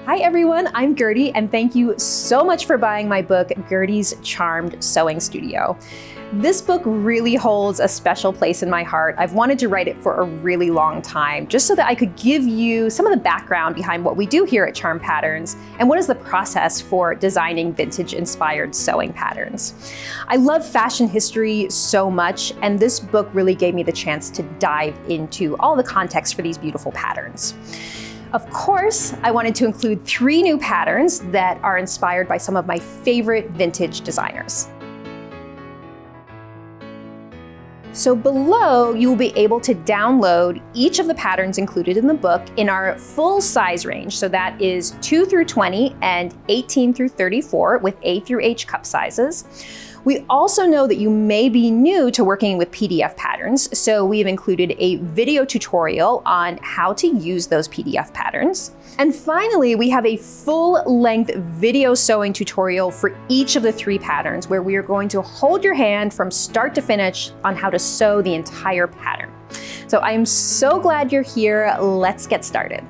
Hi everyone, I'm Gertie, and thank you so much for buying my book, Gertie's Charmed Sewing Studio. This book really holds a special place in my heart. I've wanted to write it for a really long time, just so that I could give you some of the background behind what we do here at Charmed Patterns and what is the process for designing vintage-inspired sewing patterns. I love fashion history so much, and this book really gave me the chance to dive into all the context for these beautiful patterns. Of course, I wanted to include 3 new patterns that are inspired by some of my favorite vintage designers. So below, you will be able to download each of the patterns included in the book in our full size range. So that is 2 through 20 and 18 through 34 with A through H cup sizes. We also know that you may be new to working with PDF patterns, so we have included a video tutorial on how to use those PDF patterns. And finally, we have a full-length video sewing tutorial for each of the 3 patterns, where we are going to hold your hand from start to finish on how to sew the entire pattern. So I am so glad you're here. Let's get started.